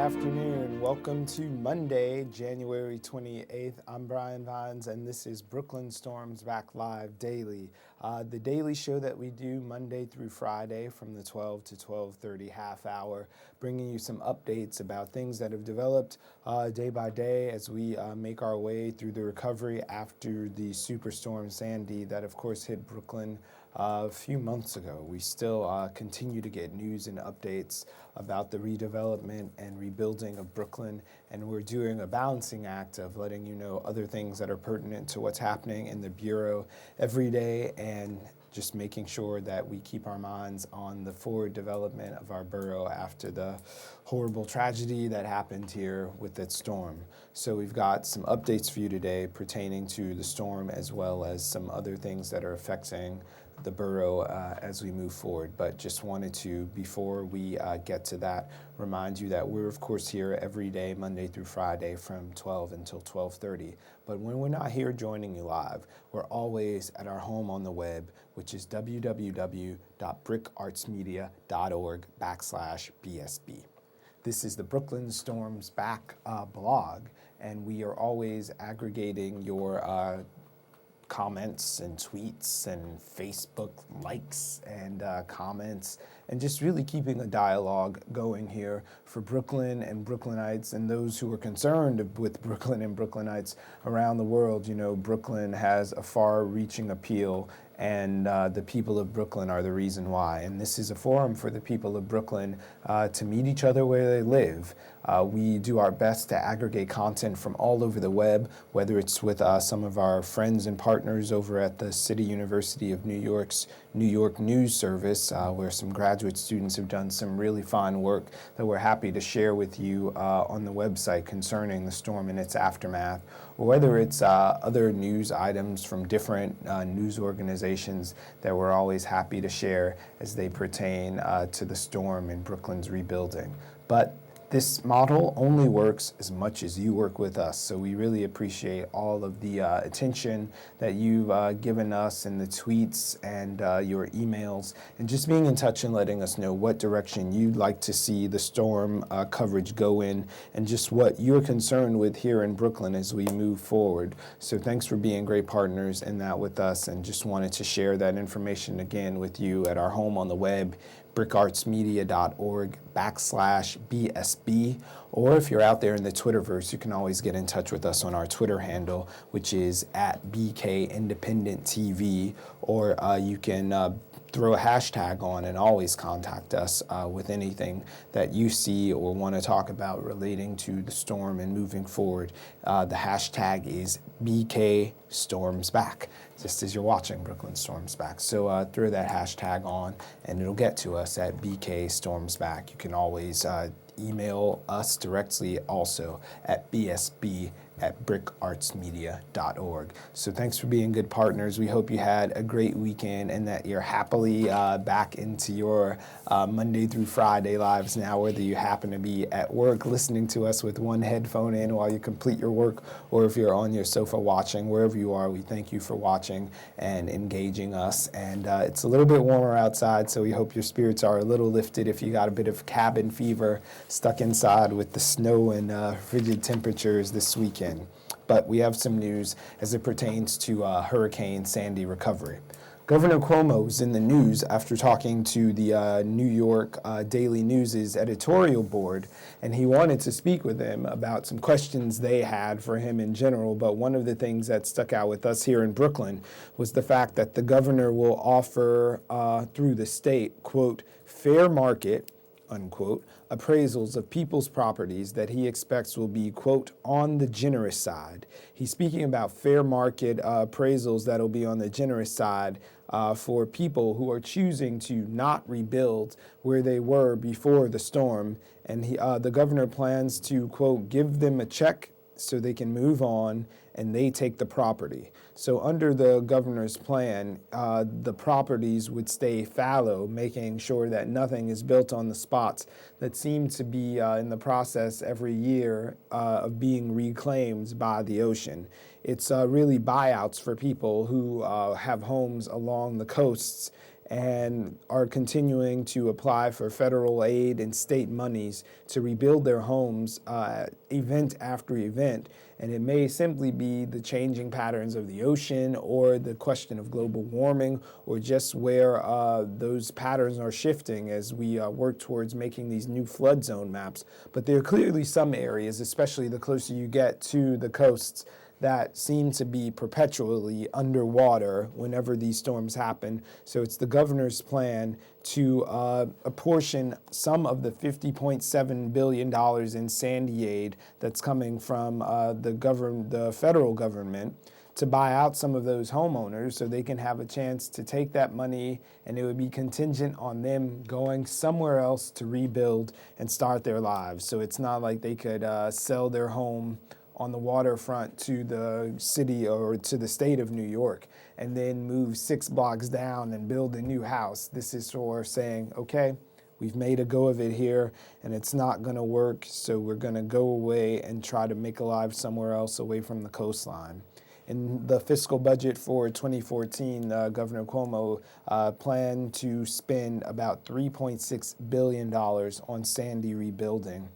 afternoon. Welcome to Monday, January 28th. I'm Brian Vines, and this is Brooklyn Storms Back Live Daily, the daily show that we do Monday through Friday from the 12 to 12:30 half hour, bringing you some updates about things that have developed day by day as we make our way through the recovery after the Superstorm Sandy that, of course, hit Brooklyn a few months ago. We still continue to get news and updates about the redevelopment and rebuilding of Brooklyn, and we're doing a balancing act of letting you know other things that are pertinent to what's happening in the Borough every day, and just making sure that we keep our minds on the forward development of our borough after the horrible tragedy that happened here with that storm. So we've got some updates for you today pertaining to the storm, as well as some other things that are affecting the borough as we move forward. But just wanted to, before we get to that, remind you that we're of course here every day, Monday through Friday from 12 until 12:30. But when we're not here joining you live, we're always at our home on the web, which is www.brickartsmedia.org/BSB. This is the Brooklyn Storms Back blog, and we are always aggregating your comments and tweets and Facebook likes and comments, and just really keeping a dialogue going here for Brooklyn and Brooklynites and those who are concerned with Brooklyn and Brooklynites around the world. You know, Brooklyn has a far-reaching appeal, and the people of Brooklyn are the reason why. And this is a forum for the people of Brooklyn to meet each other where they live. We do our best to aggregate content from all over the web, whether it's with some of our friends and partners over at the City University of New York's New York News Service, where some graduate students have done some really fine work that we're happy to share with you on the website concerning the storm and its aftermath, or whether it's other news items from different news organizations that we're always happy to share as they pertain to the storm and Brooklyn's rebuilding. But this model only works as much as you work with us, so we really appreciate all of the attention that you've given us in the tweets and your emails, and just being in touch and letting us know what direction you'd like to see the storm coverage go in, and just what you're concerned with here in Brooklyn as we move forward. So thanks for being great partners in that with us, and just wanted to share that information again with you at our home on the web, brickartsmedia.org/BSB, or if you're out there in the Twitterverse, you can always get in touch with us on our Twitter handle, which is @BKIndependentTV, or you can throw a hashtag on and always contact us with anything that you see or want to talk about relating to the storm and moving forward. The hashtag is BKStormsBack, just as you're watching Brooklyn Storms Back. So throw that hashtag on and it'll get to us at BKStormsBack. You can always email us directly also at bsb@brickartsmedia.org. So thanks for being good partners. We hope you had a great weekend and that you're happily back into your Monday through Friday lives now, whether you happen to be at work listening to us with one headphone in while you complete your work, or if you're on your sofa watching. Wherever you are, we thank you for watching and engaging us. And it's a little bit warmer outside, so we hope your spirits are a little lifted if you got a bit of cabin fever stuck inside with the snow and frigid temperatures this weekend. But we have some news as it pertains to Hurricane Sandy recovery. Governor Cuomo is in the news after talking to the New York Daily News' editorial board, and he wanted to speak with them about some questions they had for him in general. But one of the things that stuck out with us here in Brooklyn was the fact that the governor will offer through the state, quote, fair market, unquote, appraisals of people's properties that he expects will be, quote, on the generous side. He's speaking about fair market appraisals that'll be on the generous side for people who are choosing to not rebuild where they were before the storm. And the governor plans to, quote, give them a check so they can move on and they take the property. So under the governor's plan, the properties would stay fallow, making sure that nothing is built on the spots that seem to be in the process every year of being reclaimed by the ocean. It's really buyouts for people who have homes along the coasts and are continuing to apply for federal aid and state monies to rebuild their homes event after event. And it may simply be the changing patterns of the ocean, or the question of global warming, or just where those patterns are shifting as we work towards making these new flood zone maps. But there are clearly some areas, especially the closer you get to the coasts, that seem to be perpetually underwater whenever these storms happen. So it's the governor's plan to apportion some of the $50.7 billion in Sandy aid that's coming from the federal government, to buy out some of those homeowners so they can have a chance to take that money, and it would be contingent on them going somewhere else to rebuild and start their lives. So it's not like they could sell their home on the waterfront to the city or to the state of New York and then move 6 blocks down and build a new house. This is for saying, okay, we've made a go of it here and it's not going to work, so we're going to go away and try to make a life somewhere else away from the coastline. In the fiscal budget for 2014, Governor Cuomo planned to spend about $3.6 billion on Sandy rebuilding.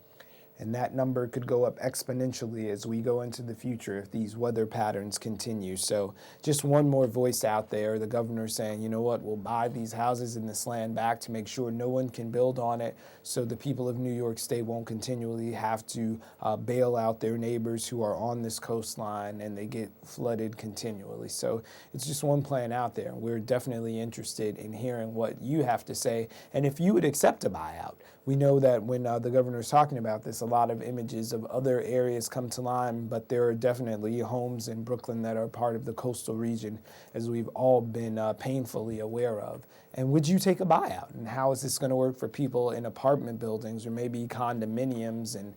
And that number could go up exponentially as we go into the future if these weather patterns continue. So just one more voice out there, the governor saying, you know what, we'll buy these houses and this land back to make sure no one can build on it, so the people of New York State won't continually have to bail out their neighbors who are on this coastline and they get flooded continually. So it's just one plan out there. We're definitely interested in hearing what you have to say and if you would accept a buyout. We know that when the governor's talking about this, a lot of images of other areas come to mind, but there are definitely homes in Brooklyn that are part of the coastal region, as we've all been painfully aware of. And would you take a buyout? And how is this going to work for people in apartment buildings or maybe condominiums? And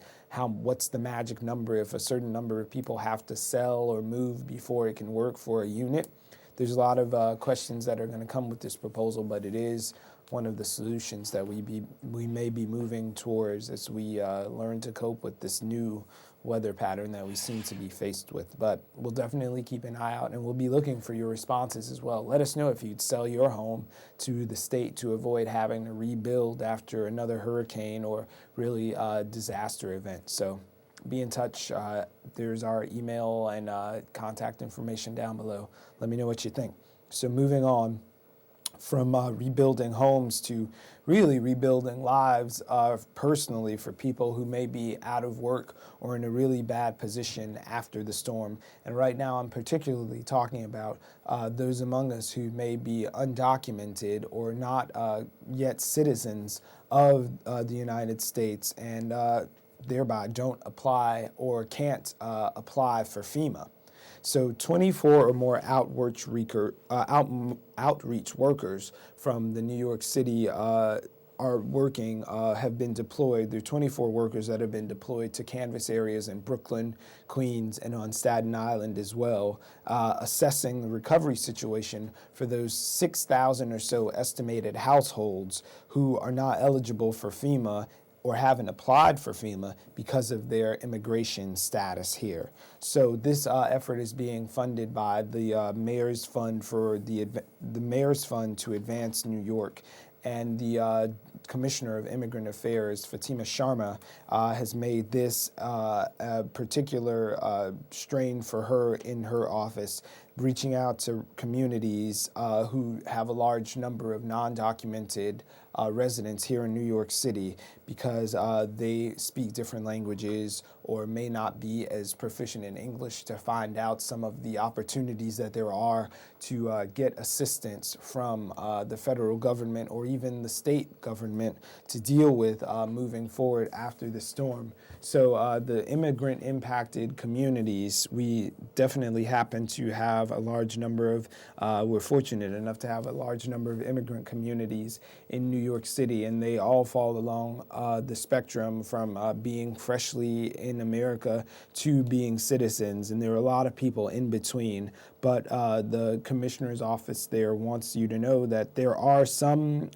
what's the magic number if a certain number of people have to sell or move before it can work for a unit? There's a lot of questions that are going to come with this proposal, but it is one of the solutions that we may be moving towards as we learn to cope with this new weather pattern that we seem to be faced with. But we'll definitely keep an eye out, and we'll be looking for your responses as well. Let us know if you'd sell your home to the state to avoid having to rebuild after another hurricane or really disaster event. So be in touch. There's our email and contact information down below. Let me know what you think. So moving on from rebuilding homes to really rebuilding lives personally for people who may be out of work or in a really bad position after the storm. And right now I'm particularly talking about those among us who may be undocumented or not yet citizens of the United States and thereby don't apply or can't apply for FEMA. So 24 or more outreach workers from the New York City have been deployed. There are 24 workers that have been deployed to canvas areas in Brooklyn, Queens, and on Staten Island as well, assessing the recovery situation for those 6,000 or so estimated households who are not eligible for FEMA or haven't applied for FEMA because of their immigration status here. So this effort is being funded by the Mayor's Fund for the Mayor's Fund to Advance New York. And the Commissioner of Immigrant Affairs, Fatima Sharma, has made this a particular strain for her in her office, reaching out to communities who have a large number of non-documented residents here in New York City because they speak different languages or may not be as proficient in English, to find out some of the opportunities that there are to get assistance from the federal government or even the state government to deal with moving forward after the storm. So the immigrant impacted communities, we definitely happen to have a large number of, we're fortunate enough to have a large number of immigrant communities in New York City, and they all fall along the spectrum from being freshly in America to being citizens, and there are a lot of people in between. But the commissioner's office there wants you to know that there are some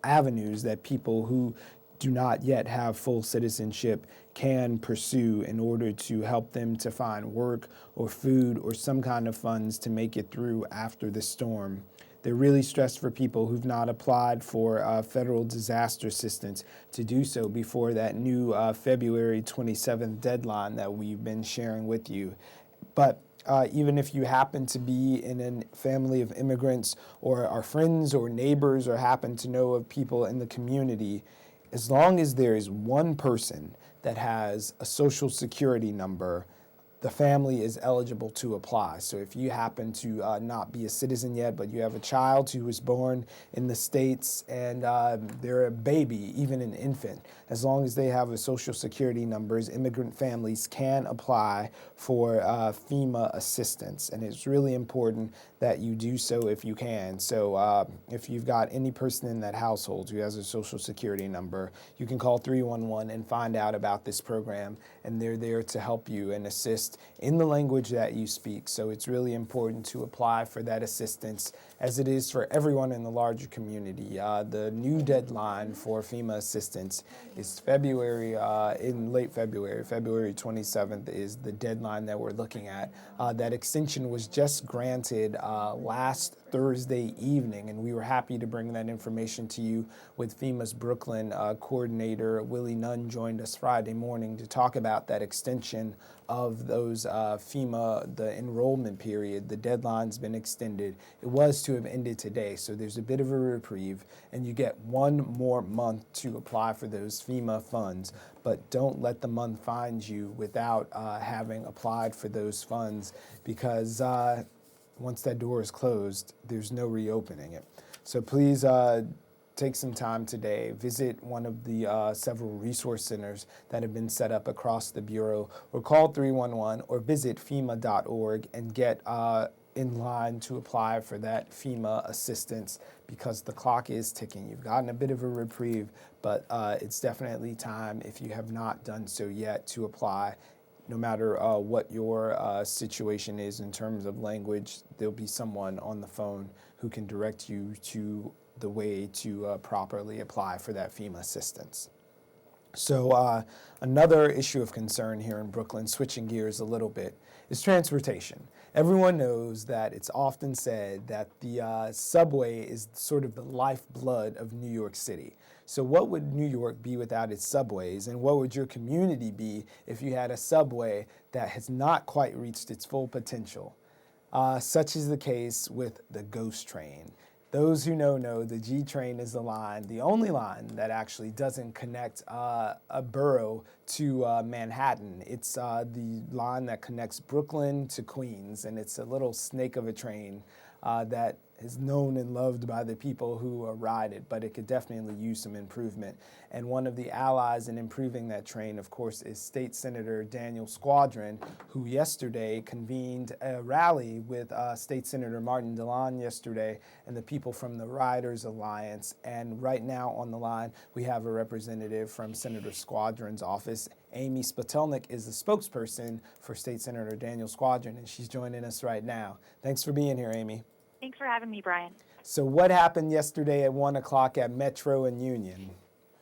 avenues that people who do not yet have full citizenship can pursue in order to help them to find work or food or some kind of funds to make it through after the storm. they're really stressed for people who've not applied for federal disaster assistance to do so before that new February 27th deadline that we've been sharing with you. But even if you happen to be in a family of immigrants or are friends or neighbors or happen to know of people in the community, as long as there is one person that has a social security number, the family is eligible to apply. So if you happen to not be a citizen yet, but you have a child who was born in the States and they're a baby, even an infant, as long as they have a social security numbers, immigrant families can apply for FEMA assistance. And it's really important that you do so if you can. So if you've got any person in that household who has a social security number, you can call 311 and find out about this program, and they're there to help you and assist in the language that you speak. So it's really important to apply for that assistance, as it is for everyone in the larger community. The new deadline for FEMA assistance is in late February. February 27th is the deadline that we're looking at. That extension was just granted last Thursday evening, and we were happy to bring that information to you with FEMA's Brooklyn coordinator, Willie Nunn, joined us Friday morning to talk about that extension of those FEMA, the enrollment period. The deadline's been extended. It was to have ended today, so there's a bit of a reprieve, and you get one more month to apply for those FEMA funds. But don't let the month find you without having applied for those funds, because once that door is closed, there's no reopening it. So please take some time today, visit one of the several resource centers that have been set up across the Bureau, or call 311 or visit FEMA.org and get in line to apply for that FEMA assistance, because the clock is ticking. You've gotten a bit of a reprieve, but it's definitely time, if you have not done so yet, to apply. No matter what your situation is in terms of language, there'll be someone on the phone who can direct you to the way to properly apply for that FEMA assistance. So another issue of concern here in Brooklyn, switching gears a little bit, is transportation. Everyone knows that it's often said that the subway is sort of the lifeblood of New York City. So what would New York be without its subways, and what would your community be if you had a subway that has not quite reached its full potential? Such is the case with the ghost train. Those who know the G train is the only line that actually doesn't connect a borough to Manhattan. It's the line that connects Brooklyn to Queens, and it's a little snake of a train that is known and loved by the people who ride it, but it could definitely use some improvement. And one of the allies in improving that train, of course, is State Senator Daniel Squadron, who yesterday convened a rally with State Senator Martin DeLon yesterday and the people from the Riders Alliance. And right now on the line, we have a representative from Senator Squadron's office. Amy Spitalnick is the spokesperson for State Senator Daniel Squadron, and she's joining us right now. Thanks for being here, Amy. Thanks for having me, Brian. So what happened yesterday at 1 o'clock at Metro and Union?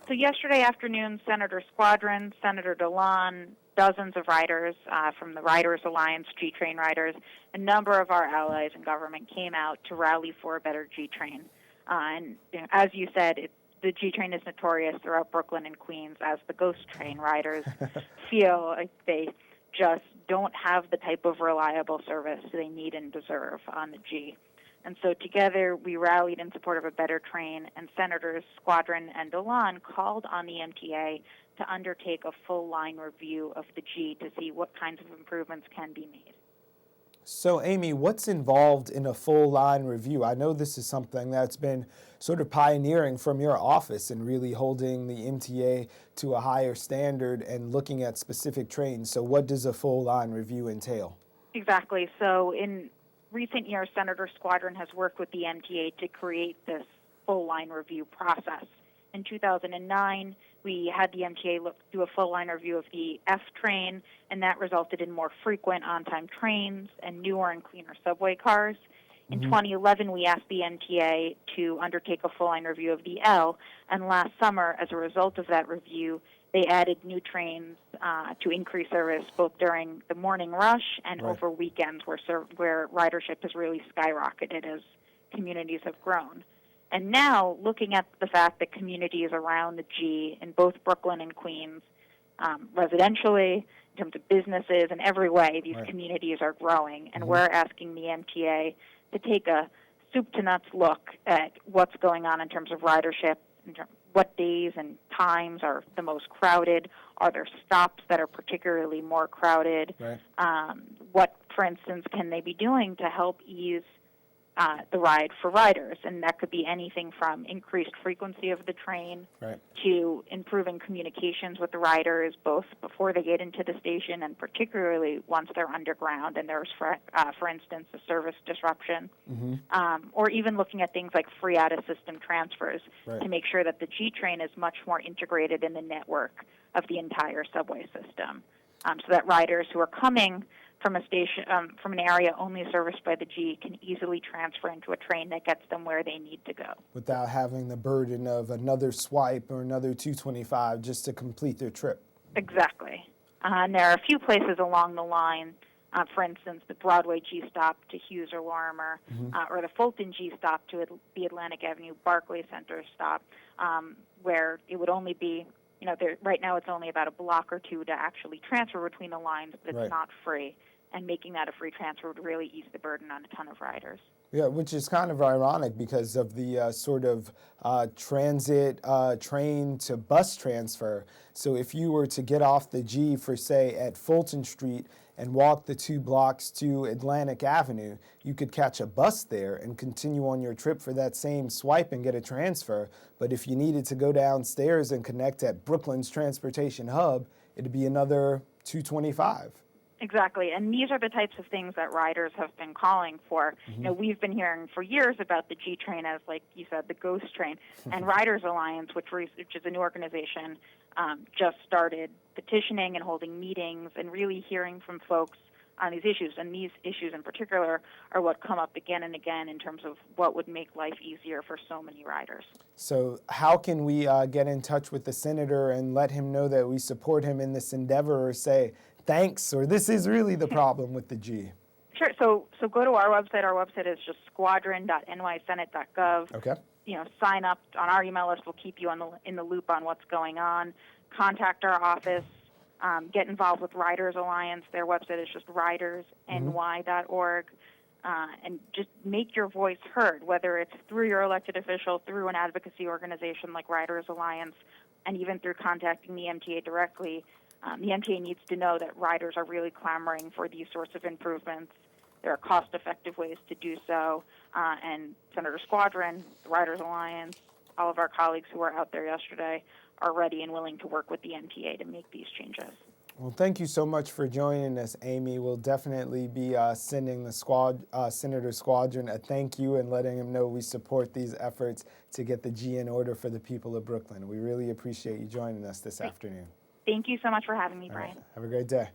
So yesterday afternoon, Senator Squadron, Senator DeLon, dozens of riders from the Riders Alliance, G-Train riders, a number of our allies in government came out to rally for a better G-Train. And as you said, the G-Train is notorious throughout Brooklyn and Queens as the ghost train riders feel like they just don't have the type of reliable service they need and deserve on the G. And so together we rallied in support of a better train, and Senators Squadron and DeLon called on the MTA to undertake a full line review of the G to see what kinds of improvements can be made. So, Amy, what's involved in a full line review? I know this is something that's been sort of pioneering from your office and really holding the MTA to a higher standard and looking at specific trains. So what does a full line review entail? Exactly. So in recent years, Senator Squadron has worked with the MTA to create this full line review process. In 2009, we had the MTA do a full line review of the F train, and that resulted in more frequent on-time trains and newer and cleaner subway cars. In 2011, we asked the MTA to undertake a full line review of the L, and last summer, as a result of that review, they added new trains to increase service both during the morning rush and over weekends where ridership has really skyrocketed as communities have grown. And now, looking at the fact that communities around the G in both Brooklyn and Queens, residentially, in terms of businesses, in every way, these communities are growing. And we're asking the MTA to take a soup-to-nuts look at what's going on in terms of ridership, what days and times are the most crowded, are there stops that are particularly more crowded, what, for instance, can they be doing to help ease the ride for riders, and that could be anything from increased frequency of the train to improving communications with the riders, both before they get into the station and particularly once they're underground and there's, for instance, a service disruption, or even looking at things like free out-of-system transfers to make sure that the G train is much more integrated in the network of the entire subway system, so that riders who are coming from a station, from an area only serviced by the G, can easily transfer into a train that gets them where they need to go. Without having the burden of another swipe or another 225 just to complete their trip. Exactly. And there are a few places along the line, for instance, the Broadway G stop to Hughes or Lorimer, or the Fulton G stop to the Atlantic Avenue Barclay Center stop, where it would only be, right now it's only about a block or two to actually transfer between the lines, but it's not free. And making that a free transfer would really ease the burden on a ton of riders. Yeah, which is kind of ironic because of the sort of transit train to bus transfer. So if you were to get off the G for, say, at Fulton Street and walk the 2 blocks to Atlantic Avenue, you could catch a bus there and continue on your trip for that same swipe and get a transfer. But if you needed to go downstairs and connect at Brooklyn's transportation hub, it'd be another $225. Exactly, and these are the types of things that riders have been calling for. We've been hearing for years about the G train as, like you said, the ghost train. And Riders Alliance, which is a new organization, just started petitioning and holding meetings and really hearing from folks on these issues. And these issues in particular are what come up again and again in terms of what would make life easier for so many riders. So how can we get in touch with the senator and let him know that we support him in this endeavor, or say, thanks, or this is really the problem with the G? Sure. So go to our website. Our website is just squadron.nysenate.gov. Okay. Sign up on our email list. We'll keep you in the loop on what's going on. Contact our office. Get involved with Riders Alliance. Their website is just ridersny.org. And just make your voice heard, whether it's through your elected official, through an advocacy organization like Riders Alliance, and even through contacting the MTA directly. The MTA needs to know that riders are really clamoring for these sorts of improvements. There are cost-effective ways to do so, and Senator Squadron, the Riders Alliance, all of our colleagues who were out there yesterday are ready and willing to work with the MTA to make these changes. Well, thank you so much for joining us, Amy. We'll definitely be sending the Senator Squadron a thank you and letting him know we support these efforts to get the G in order for the people of Brooklyn. We really appreciate you joining us this afternoon. Thank you so much for having me, Brian. Right. Have a great day.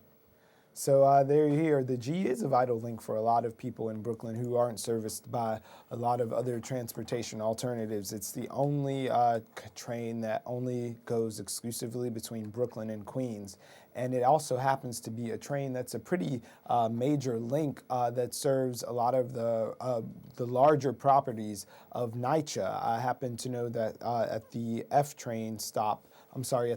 So there you hear, the G is a vital link for a lot of people in Brooklyn who aren't serviced by a lot of other transportation alternatives. It's the only train that only goes exclusively between Brooklyn and Queens. And it also happens to be a train that's a pretty major link that serves a lot of the larger properties of NYCHA. I happen to know that at the at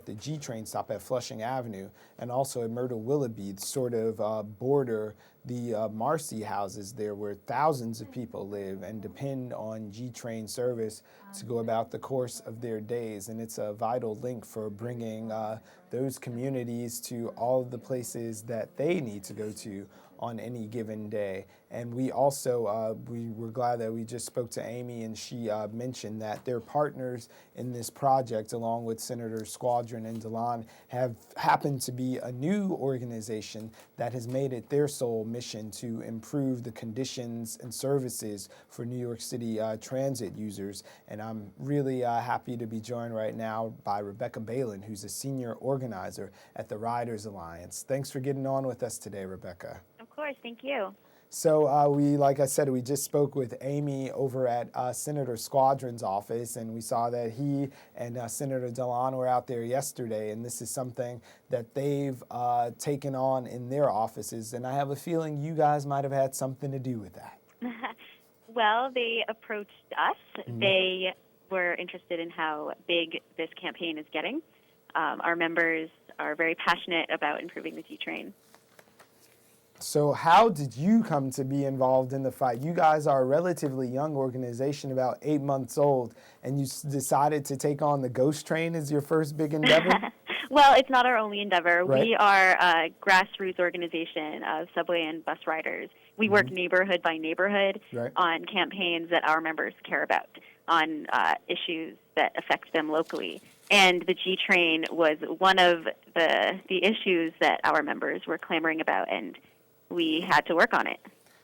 the G train stop at Flushing Avenue and also at Myrtle Willoughby, sort of border the Marcy houses there, where thousands of people live and depend on G train service to go about the course of their days. And it's a vital link for bringing those communities to all of the places that they need to go to on any given day. And we also, we were glad that we just spoke to Amy, and she mentioned that their partners in this project, along with Senator Squadron and DeLon, have happened to be a new organization that has made it their sole mission to improve the conditions and services for New York City transit users. And I'm really happy to be joined right now by Rebecca Bailin, who's a senior organizer at the Riders Alliance. Thanks for getting on with us today, Rebecca. Of course, thank you. So like I said, we just spoke with Amy over at Senator Squadron's office, and we saw that he and Senator DeLon were out there yesterday, and this is something that they've taken on in their offices, and I have a feeling you guys might have had something to do with that. Well, they approached us. They were interested in how big this campaign is getting. Our members are very passionate about improving the G-Train. So how did you come to be involved in the fight? You guys are a relatively young organization, about 8 months old, and you decided to take on the Ghost Train as your first big endeavor? Well, it's not our only endeavor. Right. We are a grassroots organization of subway and bus riders. We work neighborhood by neighborhood on campaigns that our members care about, on issues that affect them locally. And the G-Train was one of the issues that our members were clamoring about, and we had to work on it.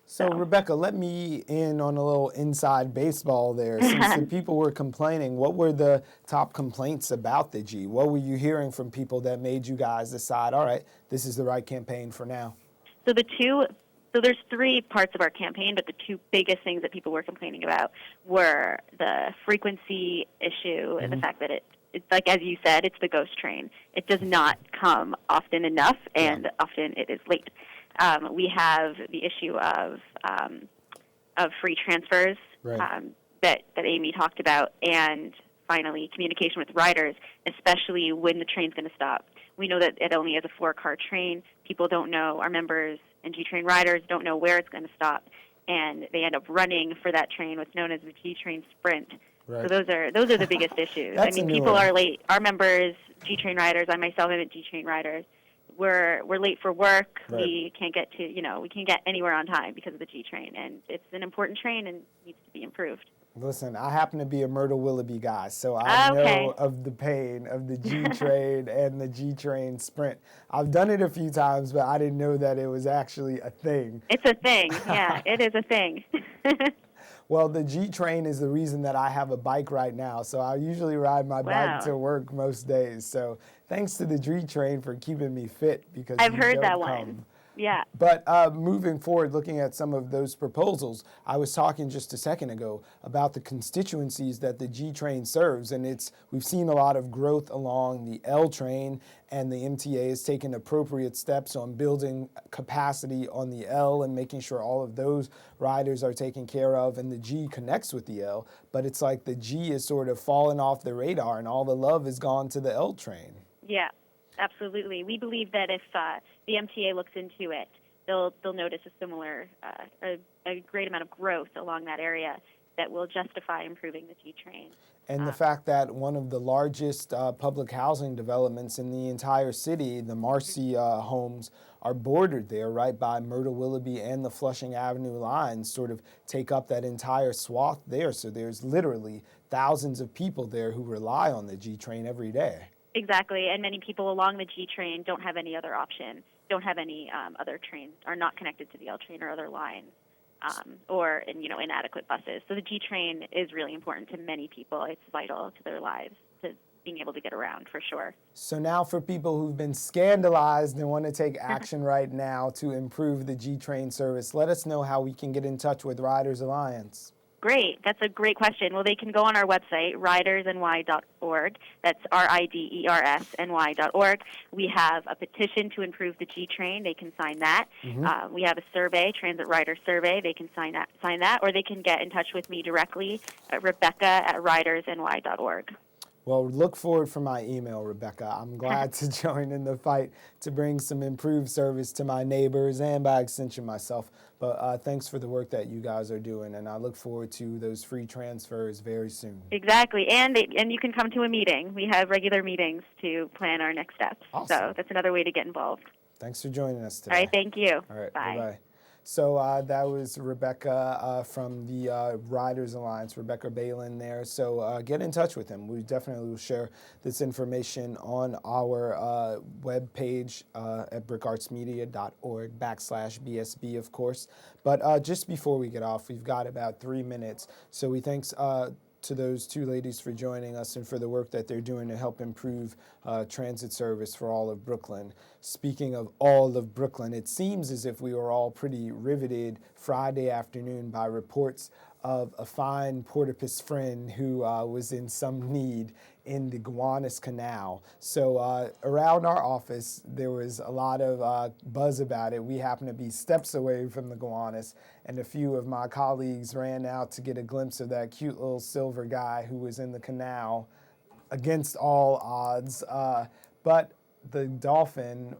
So, Rebecca, let me in on a little inside baseball there. Since the people were complaining, what were the top complaints about the G? What were you hearing from people that made you guys decide, all right, this is the right campaign for now? So there's 3 parts of our campaign, but the 2 biggest things that people were complaining about were the frequency issue and the fact that it's like, as you said, it's the ghost train. It does not come often enough, and often it is late. We have the issue of free transfers that Amy talked about, and finally communication with riders, especially when the train's going to stop. We know that it only has a 4-car train. People don't know, our members and G-Train riders don't know where it's going to stop, and they end up running for that train, what's known as the G-Train sprint. So those are the biggest issues. I mean, people are late. Our members, G-Train riders, I myself am a G-Train rider. We're late for work. We can't get to, we can't get anywhere on time because of the G-Train, and it's an important train and needs to be improved. Listen, I happen to be a Myrtle Willoughby guy, so I know of the pain of the G-Train and the G-Train sprint. I've done it a few times, but I didn't know that it was actually a thing. It's a thing. Yeah, it is a thing. Well, the G-Train is the reason that I have a bike right now, so I usually ride my bike to work most days. So thanks to the G-Train for keeping me fit, because I've heard that one. Yeah. But moving forward, looking at some of those proposals, I was talking just a second ago about the constituencies that the G-Train serves, and we've seen a lot of growth along the L train, and the MTA has taken appropriate steps on building capacity on the L and making sure all of those riders are taken care of, and the G connects with the L, but it's like the G is sort of fallen off the radar, and all the love has gone to the L train. Yeah. Absolutely. We believe that if the MTA looks into it, they'll notice a similar, a great amount of growth along that area that will justify improving the G-Train. And the fact that one of the largest public housing developments in the entire city, the Marcy homes, are bordered there, right, by Myrtle Willoughby and the Flushing Avenue lines, sort of take up that entire swath there. So there's literally thousands of people there who rely on the G-Train every day. Exactly, and many people along the G-Train don't have any other option, don't have any other trains, are not connected to the L train or other lines, or inadequate buses. So the G-Train is really important to many people. It's vital to their lives, to being able to get around, for sure. So now for people who've been scandalized and want to take action right now to improve the G-Train service, let us know how we can get in touch with Riders Alliance. Great. That's a great question. Well, they can go on our website, ridersny.org. That's RIDERSNY.org. We have a petition to improve the G-Train. They can sign that. We have a survey, Transit Rider Survey. They can sign that, or they can get in touch with me directly at Rebecca@ridersny.org. Well, look forward for my email, Rebecca. I'm glad to join in the fight to bring some improved service to my neighbors and, by extension, myself. But thanks for the work that you guys are doing, and I look forward to those free transfers very soon. Exactly, and you can come to a meeting. We have regular meetings to plan our next steps. Awesome. So that's another way to get involved. Thanks for joining us today. All right, thank you. All right, bye. Bye-bye. So that was Rebecca from the Riders Alliance, Rebecca Bailin there. So get in touch with him. We definitely will share this information on our webpage at brickartsmedia.org/BSB, of course. But just before we get off, we've got about 3 minutes. So we thanks to those 2 ladies for joining us and for the work that they're doing to help improve transit service for all of Brooklyn. Speaking of all of Brooklyn, it seems as if we were all pretty riveted Friday afternoon by reports of a fine Portapis friend who was in some need in the Gowanus Canal. So around our office, there was a lot of buzz about it. We happened to be steps away from the Gowanus, and a few of my colleagues ran out to get a glimpse of that cute little silver guy who was in the canal against all odds. But the dolphin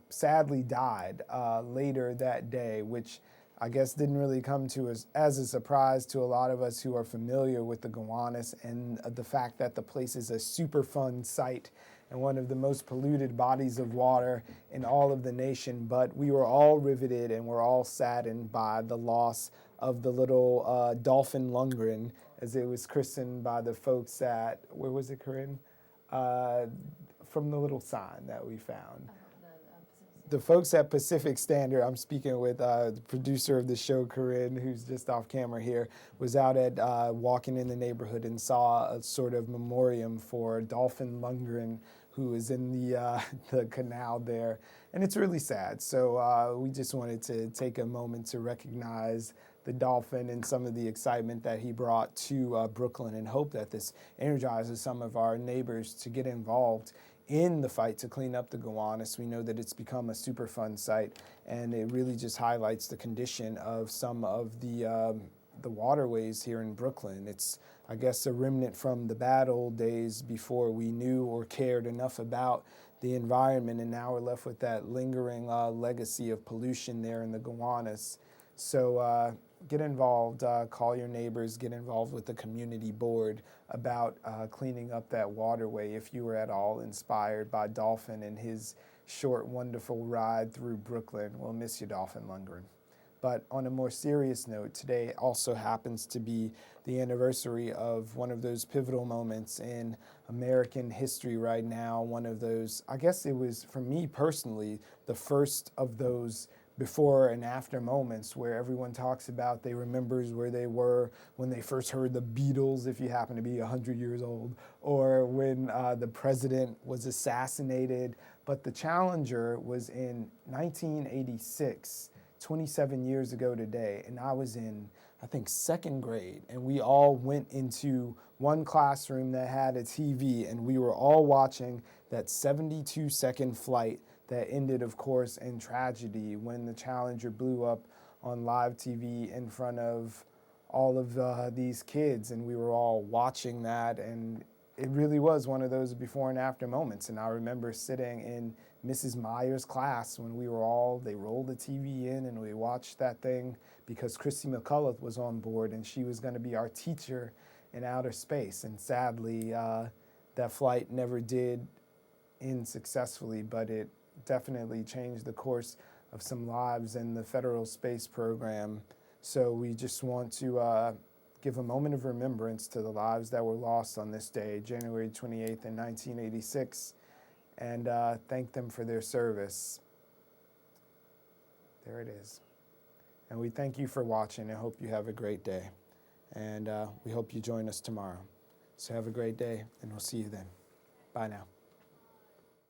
sadly died later that day, which I guess didn't really come to us as a surprise to a lot of us who are familiar with the Gowanus and the fact that the place is a Superfund site and one of the most polluted bodies of water in all of the nation. But we were all riveted and we're all saddened by the loss of the little dolphin Lundgren, as it was christened by the folks at, where was it, Corinne? From the little sign that we found. The folks at Pacific Standard, I'm speaking with the producer of the show, Corinne, who's just off camera here, was out at walking in the neighborhood and saw a sort of memoriam for Dolphin Lundgren, who is in the canal there. And it's really sad. So we just wanted to take a moment to recognize the dolphin and some of the excitement that he brought to Brooklyn, and hope that this energizes some of our neighbors to get involved in the fight to clean up the Gowanus. We know that it's become a Superfund site, and it really just highlights the condition of some of the waterways here in Brooklyn. It's, I guess, a remnant from the bad old days before we knew or cared enough about the environment, and now we're left with that lingering legacy of pollution there in the Gowanus. So get involved, call your neighbors, get involved with the community board about cleaning up that waterway if you were at all inspired by Dolphin and his short, wonderful ride through Brooklyn. We'll miss you, Dolphin Lundgren. But on a more serious note, today also happens to be the anniversary of one of those pivotal moments in American history right now. One of those, I guess it was, for me personally, the first of those before and after moments where everyone talks about, they remembers where they were when they first heard the Beatles, if you happen to be 100 years old, or when the president was assassinated. But the Challenger was in 1986, 27 years ago today, and I was in, I think, second grade, and we all went into one classroom that had a TV, and we were all watching that 72-second flight that ended, of course, in tragedy when the Challenger blew up on live TV in front of all of these kids, and we were all watching that, and it really was one of those before and after moments. And I remember sitting in Mrs. Meyer's class when we were all, they rolled the TV in and we watched that thing because Christy McCullough was on board and she was going to be our teacher in outer space. And sadly, that flight never did end successfully, but it definitely changed the course of some lives in the federal space program. So we just want to give a moment of remembrance to the lives that were lost on this day, January 28th in 1986, and thank them for their service. There it is. And we thank you for watching and hope you have a great day. And we hope you join us tomorrow. So have a great day, and we'll see you then. Bye now.